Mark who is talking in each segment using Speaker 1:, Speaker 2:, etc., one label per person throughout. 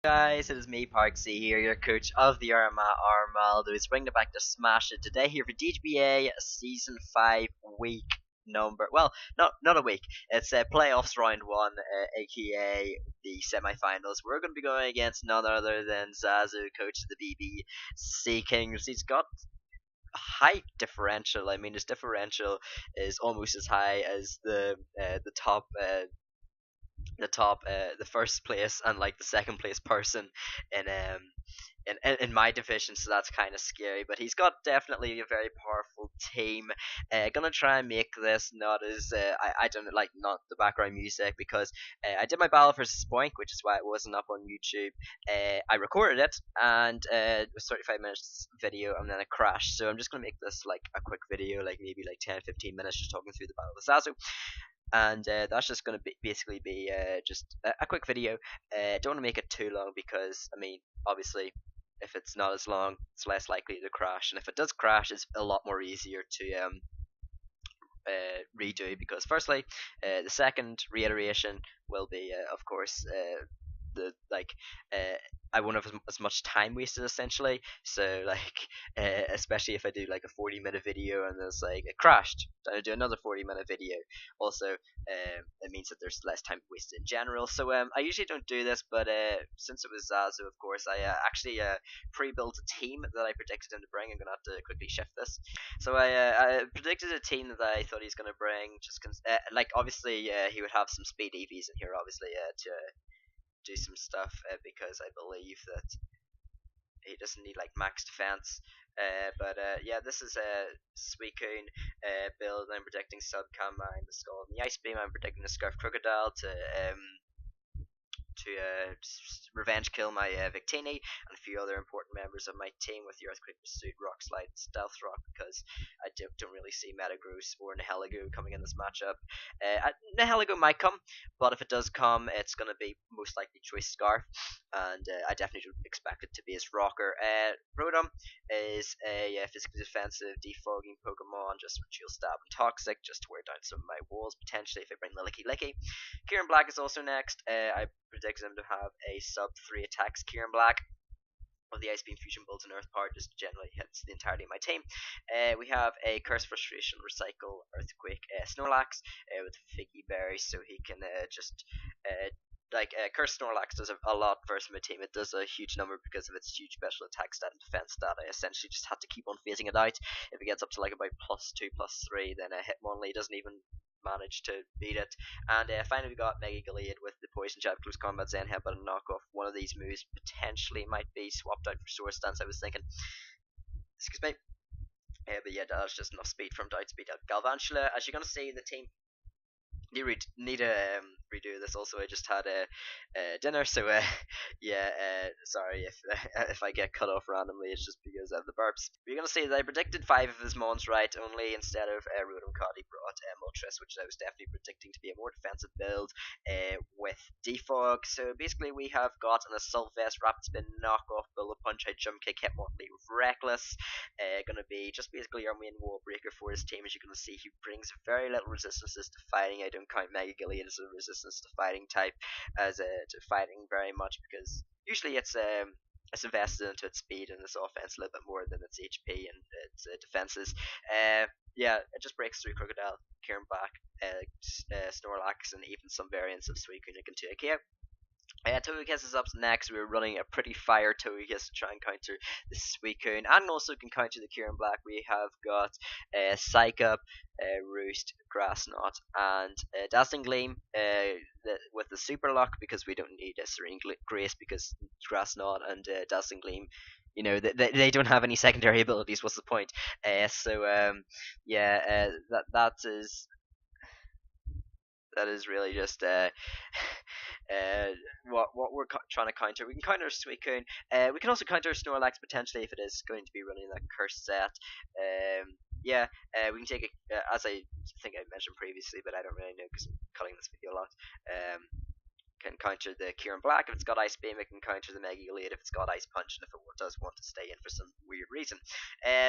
Speaker 1: guys? It is me, Parksy here, your coach of the Armagh Armaldos, bringing it back to Smash It today here for DGBA Season 5 week number. Well, not a week. It's playoffs round 1, aka the semi-finals. We're going to be going against none other than Zazu, coach of the BB Seakings. He's got high differential. I mean, his differential is almost as high as the top the first place and like the second place person in in my division, so that's kind of scary. But he's got definitely a very powerful team. Gonna try and make this not as I don't like not the background music because I did my battle versus Spoink, which is why it wasn't up on YouTube. I recorded it and it was 35 minutes video and then it crashed. So I'm just gonna make this like a quick video, like maybe like 10-15 minutes, just talking through the battle with Zazu. And that's just going to basically be just a quick video. Don't want to make it too long because, I mean, obviously, if it's not as long, it's less likely to crash. And if it does crash, it's a lot more easier to redo because, firstly, the second reiteration will be, of course, the like I won't have as much time wasted essentially. So like especially if I do like a 40-minute video and it's like it crashed, then I do another 40-minute video. Also, it means that there's less time wasted in general. So I usually don't do this, but since it was Zazu, of course, I actually pre-built a team that I predicted him to bring. I'm gonna have to quickly shift this. So I predicted a team that I thought he's gonna bring. Just like obviously he would have some speed EVs in here, obviously to do some stuff because I believe that he doesn't need like max defense. But yeah, this is a Suicune build. I'm predicting Subcam Mine, the Skull, and the Ice Beam. I'm predicting the Scarf Crocodile to revenge kill my Victini and a few other important members of my team with the Earthquake Pursuit, Rock Slide, and Stealth Rock because I don't really see Metagross or Nihilego coming in this matchup. Nihilego might come, but if it does come, it's going to be most likely Choice Scarf, and I definitely don't expect it to be his Rocker. Rotom is a physically defensive defogging Pokemon, just for Chill Stab and Toxic, just to wear down some of my walls potentially if I bring the Licky Licky. Kieran Black is also next. I predict him to have a sub 3 attacks. Kieran Black of the Ice Beam Fusion Bolts and Earth Power just generally hits the entirety of my team. We have a Curse, Frustration, Recycle, Earthquake, Snorlax with Figgy Berry, so he can just Curse Snorlax does a lot versus my team. It does a huge number because of its huge special attack stat and defense stat. I essentially just had to keep on phasing it out. If it gets up to like about +2, +3, then Hitmonlee doesn't even manage to beat it. And finally we got Mega Gallade with the Poison Jab, Close Combat, Zen Headbutt, and Knockoff. One of these moves potentially might be swapped out for Swords Dance, I was thinking. Excuse me. But yeah, that's just enough speed from Doubt Speed out. Galvantula, as you're going to see, the team need to redo this. Also, I just had a dinner, so yeah, sorry if I get cut off randomly. It's just because of the burps. But you're gonna see that I predicted 5 of his mons right, only instead of Rotom Cod he brought Moltres, which I was definitely predicting to be a more defensive build with defog. So basically we have got an Assault Vest, Rapid Spin, Knockoff, Bullet Punch, Jump Kick, Hitmonlee with Reckless. Gonna be just basically our main wall breaker for his team. As you're gonna see, he brings very little resistances to fighting. I don't count Mega Gallade as a resistance to fighting type as to fighting very much because usually it's invested into its speed and its offense a little bit more than its HP and its defenses. Yeah, it just breaks through Crocodile, Kieran Black, Snorlax, and even some variants of Suicune and Togekiss. Togekiss is up next. We're running a pretty fire Togekiss to try and counter the Suicune, and also can counter the Kieran Black. We have got Psychup, Roost, Grass Knot, and Dazzling Gleam with the Super Lock because we don't need a Serene Grace because Grass Knot and Dazzling Gleam, you know, they don't have any secondary abilities. What's the point? Yeah, that is really just what we're trying to counter. We can counter Suicune. We can also counter Snorlax potentially if it is going to be running that curse set. Yeah, we can take it as I think I mentioned previously, but I don't really know because I'm cutting this video a lot. Can counter the Kieran Black if it's got Ice Beam. It can counter the Mega Gallade if it's got Ice Punch, and if it does want to stay in for some weird reason.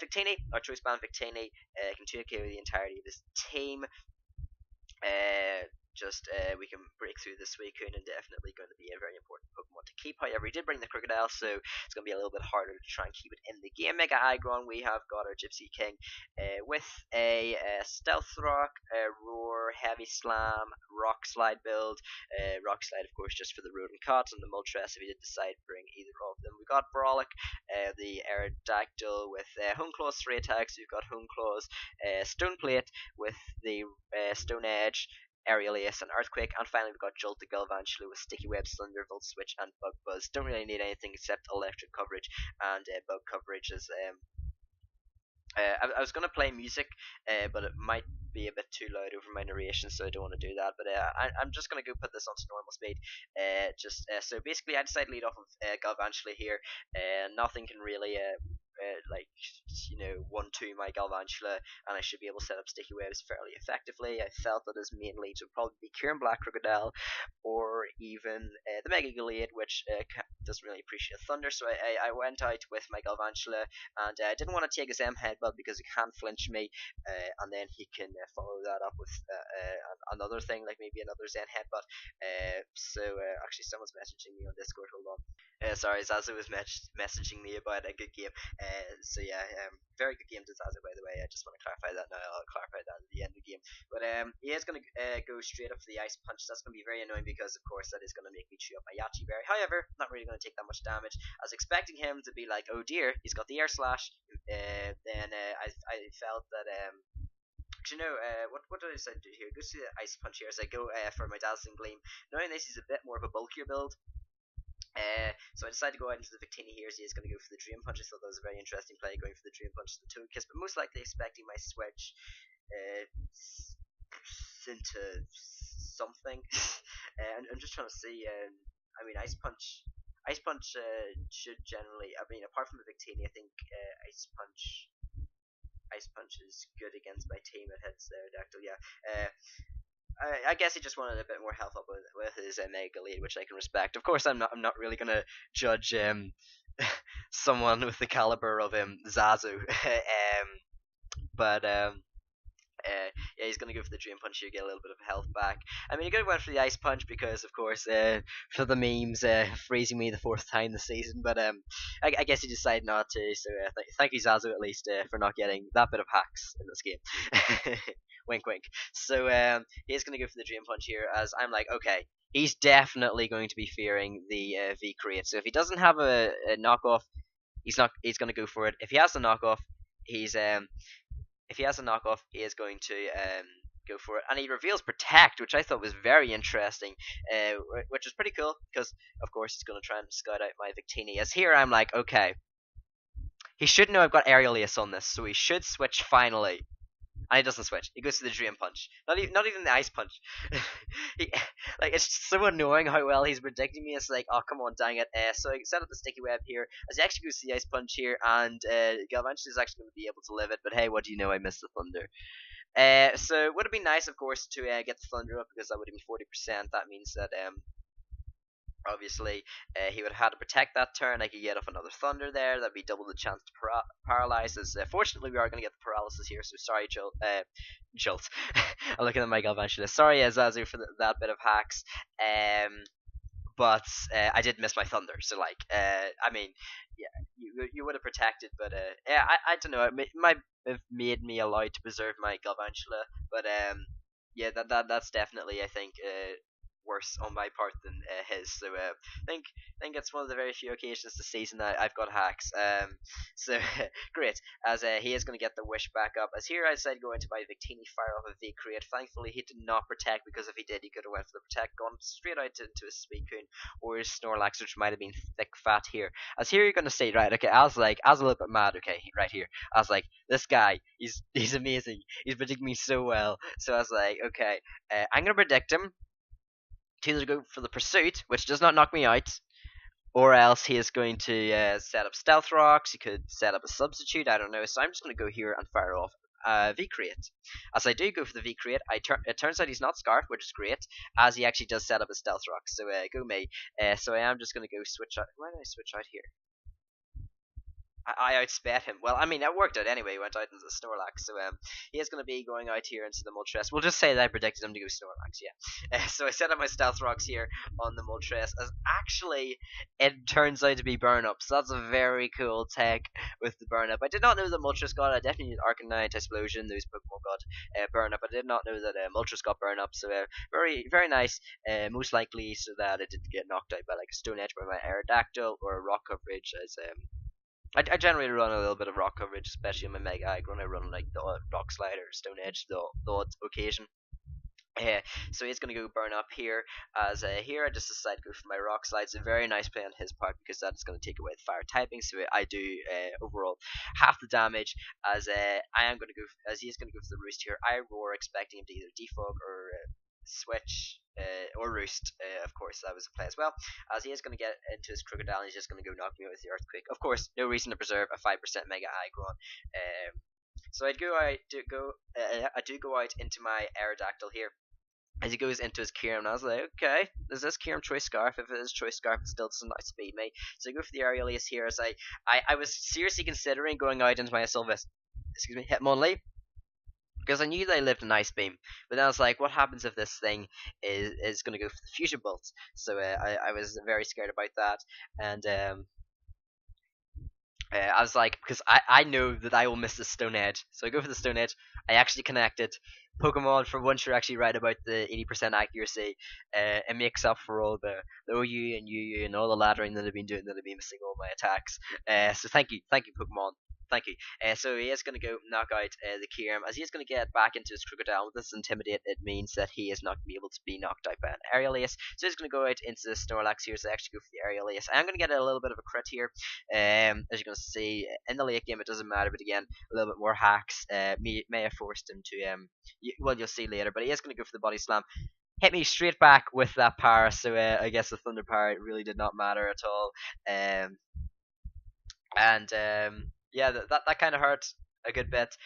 Speaker 1: Victini, our choice band Victini, can take care of the entirety of this team. just we can break through the Suicune, and definitely going to be a very important Pokemon to keep. However, he did bring the Crocodile, so it's going to be a little bit harder to try and keep it in the game. Mega Aggron, we have got our Gypsy King with a Stealth Rock, Roar, Heavy Slam, Rock Slide build. Rock Slide, of course, just for the Rodent Cut, and the Moltres if he did decide to bring either of them. We got Brawlic, the Aerodactyl with Hone Claws 3 attacks. We've got Hone Claws, Stone Plate with the Stone Edge, Aerial Ace, and Earthquake, and finally we've got Jolt the Galvantula with Sticky Web, Slender, Volt Switch, and Bug Buzz. Don't really need anything except electric coverage and bug coverage. As I was going to play music, but it might be a bit too loud over my narration, so I don't want to do that. But I'm just going to go put this onto normal speed. So basically, I decided to lead off of Galvantula here. Nothing can really like 1-2 my Galvantula, and I should be able to set up sticky webs fairly effectively. I felt that his main leads would probably be Kieran Black Crocodile, or even the Mega Gallade, which doesn't really appreciate Thunder. So I went out with my Galvantula, and I didn't want to take his M Headbutt because he can't flinch me, and then he can follow that up with another thing, like maybe another Zen Headbutt. Actually, someone's messaging me on Discord. Hold on. Sorry, Zazu was messaging me about a good game. Very good game to Zazu, by the way. I just want to clarify that now. I'll clarify that at the end of the game. But he is going to go straight up for the Ice Punch. That's going to be very annoying because, of course, that is going to make me chew up my Yachi Berry. However, not really going to take that much damage. I was expecting him to be like, oh dear, he's got the Air Slash. I felt that what did I decide to do here? Go to the Ice Punch here as I go for my Dazzling Gleam. Knowing this is a bit more of a bulkier build. So I decided to go out into the Victini here, as he is going to go for the Dream Punch. I thought that was a very interesting play, going for the Dream Punch to the Togekiss, but most likely expecting my switch into something. And I'm just trying to see. Ice Punch should generally. Apart from the Victini, I think Ice Punch is good against my team. It hits Aerodactyl, yeah. I guess he just wanted a bit more health up with his Mega Lead, which I can respect. Of course, I'm not really gonna judge someone with the caliber of Zazu, yeah, he's gonna go for the Dream Punch here, get a little bit of health back. He could have went for the Ice Punch because, of course, for the memes, freezing me the 4th time this season. But I guess he decided not to. So thank you, Zazu, at least for not getting that bit of hacks in this game. Wink, wink. So he is gonna go for the Dream Punch here, as I'm like, okay, he's definitely going to be fearing the V Create. So if he doesn't have a knockoff, he's gonna go for it. If he has a knockoff, he is going to go for it. And he reveals Protect, which I thought was very interesting, which is pretty cool, because, of course, he's going to try and scout out my Victini. As here, I'm like, okay, he should know I've got Aerial Ace on this, so he should switch finally. And he doesn't switch. He goes to the Dream Punch. Not even the Ice Punch. It's so annoying how well he's predicting me. It's like, oh, come on, dang it. So I set up the Sticky Web here, as he actually goes to the Ice Punch here, and Galvantula is actually going to be able to live it. But hey, what do you know? I missed the Thunder. So it would have been nice, of course, to get the Thunder up, because that would have been 40%. That means that obviously, he would have had to protect that turn. I could get off another Thunder there. That'd be double the chance to paralyze. Fortunately, we are going to get the paralysis here, so sorry, Jolt. I'm looking at my Galvantula. Sorry, Zazu, for that bit of hacks. But I did miss my Thunder, so you would have protected, but I don't know. It might have made me allowed to preserve my Galvantula, but that's definitely, I think, worse on my part than his. So I think it's one of the very few occasions this season that I've got hacks. So great, as he is going to get the wish back up. As here I decided to go into my Victini, fire off a V-Create. Thankfully he did not protect, because if he did, he could have went for the protect, gone straight out into a Suicune or his Snorlax, which might have been thick fat here. As here you're going to say, right, okay, I was a little bit mad, okay, right here. I was like, this guy, he's amazing. He's predicting me so well. So I was like, okay, I'm going to predict him to either go for the Pursuit, which does not knock me out, or else he is going to set up Stealth Rocks. He could set up a Substitute, I don't know. So I'm just going to go here and fire off V-Create. As I do go for the V-Create, it turns out he's not Scarf, which is great, as he actually does set up a Stealth Rock. So go me. So I am just going to go switch out. Why did I switch out here? I outsped him. Well, I mean, it worked out anyway. He went out into the Snorlax, so he is going to be going out here into the Moltres. We'll just say that I predicted him to go Snorlax. Yeah. So I set up my Stealth Rocks here on the Moltres. As actually, it turns out to be Burn Up. So that's a very cool tech with the Burn Up. I did not know that Moltres got it. I definitely knew Arcanine, Explosion, those Pokemon got Burn Up. I did not know that Moltres got Burn Up. So very very nice. Most likely so that it didn't get knocked out by like a Stone Edge by my Aerodactyl or a Rock coverage as I generally run a little bit of rock coverage, especially in my Mega Aggron. I run like the Rock Slide or Stone Edge, the odd occasion. So he's going to go burn up here. As here, I just decide to go for my Rock Slide. It's a very nice play on his part because that is going to take away the fire typing. So I do overall half the damage. As I am going to go, as he is going to go for the Roost here. I roar, expecting him to either defog or switch or roost. Of course, that was a play as well. As he is going to get into his Crocodile, and he's just going to go knock me out with the Earthquake. Of course, no reason to preserve a 5% Mega Aggron. So I do go out into my Aerodactyl here. As he goes into his Kyurem, I was like, okay, is this Kyurem Choice Scarf? If it is Choice Scarf, it still doesn't outspeed me. So I go for the Aerialius here, as I was seriously considering going out into my Hitmonlee, because I knew they lived in Ice Beam, but then I was like, what happens if this thing is going to go for the Fusion Bolt? So I was very scared about that, and I was like, because I know that I will miss the Stone Edge, so I go for the Stone Edge. I actually connected. Pokemon, for once, you're actually right about the 80% accuracy. It makes up for all the OU and UU and all the laddering that I've been doing, that I've been missing all my attacks. So thank you, Pokemon. Thank you. So he is going to go knock out the Kyurem, as he is going to get back into his Crocodile. With this Intimidate, it means that he is not going to be able to be knocked out by an Aerialius. So he's going to go out into the Snorlax here, so I actually go for the Aerialius. I am going to get a little bit of a crit here. As you're going to see, in the late game it doesn't matter, but again, a little bit more hacks may have forced him to, well, you'll see later, but he is going to go for the Body Slam. Hit me straight back with that power, so I guess the Thunder Power really did not matter at all. Yeah, that kind of hurt a good bit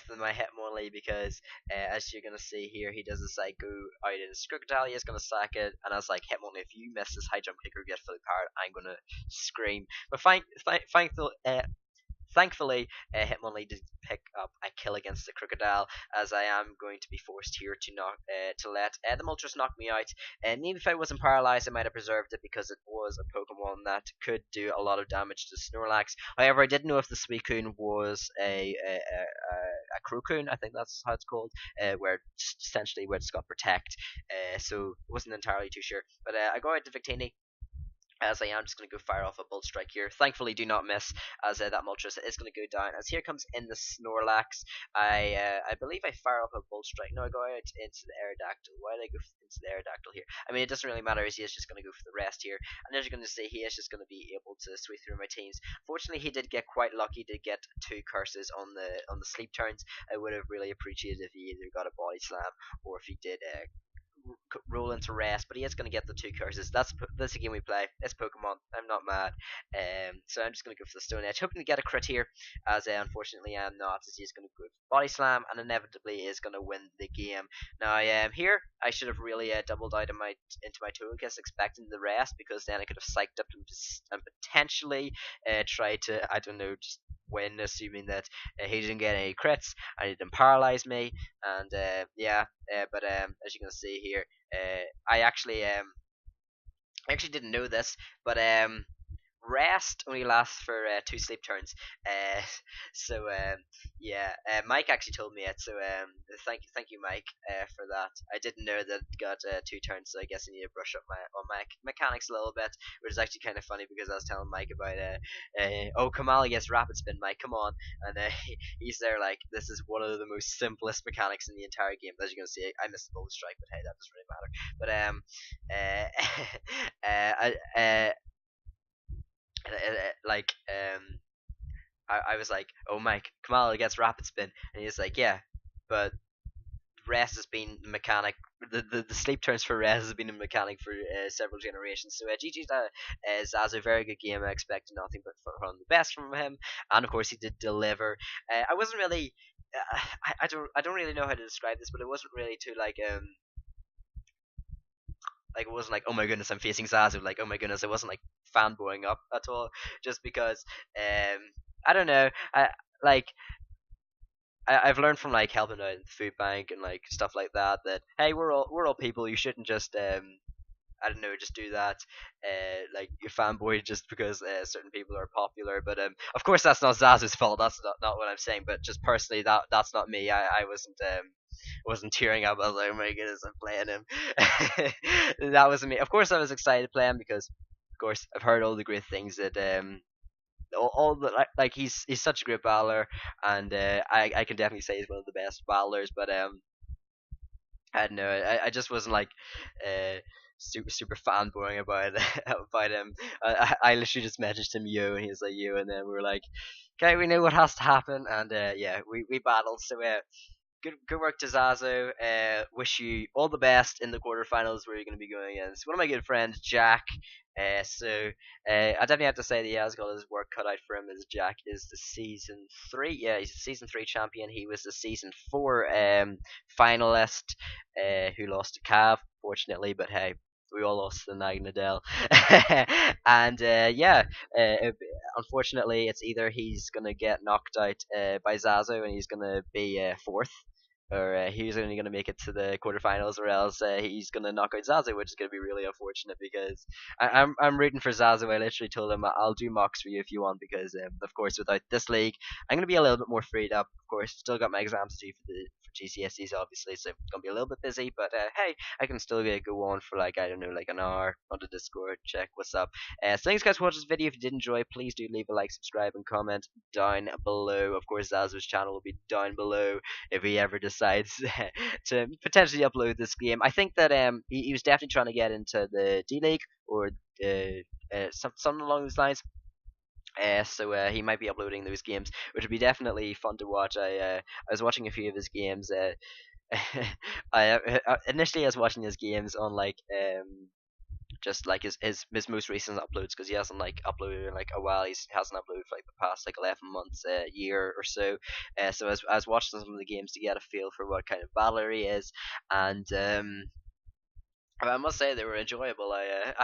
Speaker 1: for my Hitmonlee, because as you're gonna see here, he does this like go out in his Crocodile, he's gonna sack it, and I was like, Hitmonlee, if you miss this high jump kick or get fully powered, I'm gonna scream. But thankfully, Hitmonlee did pick up a kill against the Crocodile, as I am going to be forced here to let the Moltres knock me out. And even if I wasn't paralyzed, I might have preserved it, because it was a Pokemon that could do a lot of damage to Snorlax. However, I didn't know if the Suicune was a Crocune, I think that's how it's called, where it's got Protect. So wasn't entirely too sure. But I go out to Victini, as I am just going to go fire off a Bolt Strike here. Thankfully, do not miss, as that Moltres is going to go down. As here comes in the Snorlax, I believe I fire off a Bolt Strike. No, I go out into the Aerodactyl. Why did I go into the Aerodactyl here? I mean, it doesn't really matter, as he is just going to go for the rest here. And as you're going to see, he is just going to be able to sweep through my teams. Fortunately, he did get quite lucky to get 2 curses on the sleep turns. I would have really appreciated if he either got a Body Slam, or if he did roll into rest, but he is going to get the 2 curses. That's a game we play. It's Pokemon. I'm not mad. So I'm just going to go for the Stone Edge, hoping to get a crit here, as unfortunately I'm not, as he's going to go for Body Slam, and inevitably is going to win the game. Now here, I should have really doubled out into my Togekiss, expecting the rest, because then I could have psyched up and potentially tried to, I don't know, just win, assuming that he didn't get any crits and he didn't paralyze me. And but as you can see here, I actually didn't know this, but rest only lasts for 2 sleep turns. So Mike actually told me it. So thank you, Mike, for that. I didn't know that it got 2 turns, so I guess I need to brush up on my mechanics a little bit, which is actually kind of funny, because I was telling Mike about oh, Kamala gets Rapid Spin, Mike, come on, and he's there like, this is one of the most simplest mechanics in the entire game. As you can see, I missed the Bolt Strike, but hey, that doesn't really matter. But I was like, oh, Mike, Kamala gets Rapid Spin, and he's like, yeah, but rest has been the mechanic. The sleep turns for rest has been a mechanic for several generations. So GG's Zazu, very good game. I expected nothing but from the best from him, and of course he did deliver. I wasn't really, I don't really know how to describe this, but it wasn't really too like it wasn't like, oh my goodness, I'm facing Zazu. Like, oh my goodness, it wasn't like fanboying up at all. Just because I don't know. Like I've learned from like helping out in the food bank and like stuff like that that hey, we're all people. You shouldn't just I don't know, just do that, like you fanboy just because certain people are popular. But of course that's not Zazu's fault. That's not what I'm saying. But just personally, that's not me. I wasn't tearing up. I was like, oh my goodness, I'm playing him. That wasn't me. Of course, I was excited to play him because, of course, I've heard all the great things that all the like he's such a great battler, and I can definitely say he's one of the best battlers. But I don't know. I just wasn't like super fanboying about about him. I literally just messaged him you, and he was like you, and then we were like, okay, we know what has to happen, and yeah, we battled. So good work to Zazu. Wish you all the best in the quarterfinals where you're going to be going against one of my good friends, Jack. I definitely have to say that he has got his work cut out for him, as Jack is the season three. Yeah, he's the season three champion. He was the season four finalist who lost to Cav, fortunately. But hey, we all lost to Nag Nadell. And yeah, uh, unfortunately, it's either he's gonna get knocked out by Zazu and he's gonna be fourth, or he's only going to make it to the quarterfinals, or else he's going to knock out Zazu, which is going to be really unfortunate because I'm rooting for Zazu. I literally told him I'll do mocks for you if you want because of course without this league I'm going to be a little bit more freed up. Of course, still got my exams to do for GCSEs obviously, so it's going to be a little bit busy. But hey, I can still go on for like I don't know like an hour on the Discord. Check what's up. So thanks guys for watching this video. If you did enjoy, please do leave a like, subscribe, and comment down below. Of course, Zazu's channel will be down below if he ever decides to potentially upload this game. I think that he was definitely trying to get into the D League or something along those lines. So he might be uploading those games, which would be definitely fun to watch. I was watching a few of his games. Initially I was watching his games on like just like his most recent uploads because he hasn't like uploaded in like a while. He hasn't uploaded for like the past like 11 months, year or so. So I was watching some of the games to get a feel for what kind of battler he is, and I must say they were enjoyable. I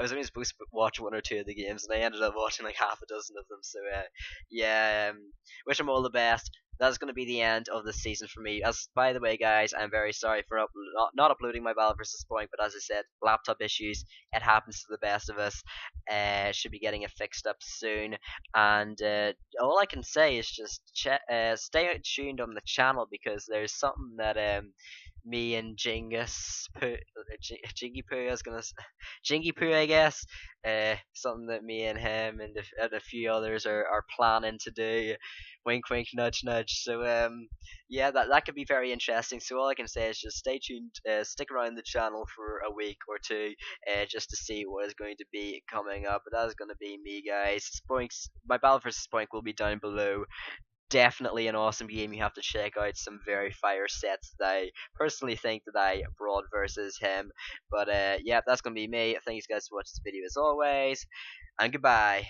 Speaker 1: was only supposed to watch one or two of the games, and I ended up watching like half a dozen of them. So yeah, wish them all the best. That's going to be the end of the season for me. As by the way, guys, I'm very sorry for not uploading my Battle versus Point, but as I said, laptop issues. It happens to the best of us. Should be getting it fixed up soon. And all I can say is just stay tuned on the channel because there's something that me and Jingy Poo, I was gonna Jingy Poo, I guess. Something that me and him and a few others are planning to do. Wink, wink, nudge, nudge. So yeah, that could be very interesting. So all I can say is just stay tuned, stick around the channel for a week or two, just to see what is going to be coming up. But that is going to be me, guys. Spoinks, my Battle vs Spoink will be down below. Definitely an awesome game. You have to check out some very fire sets that I personally think that I brought versus him. But yeah, that's gonna be me. Thanks guys for watching this video as always, and goodbye.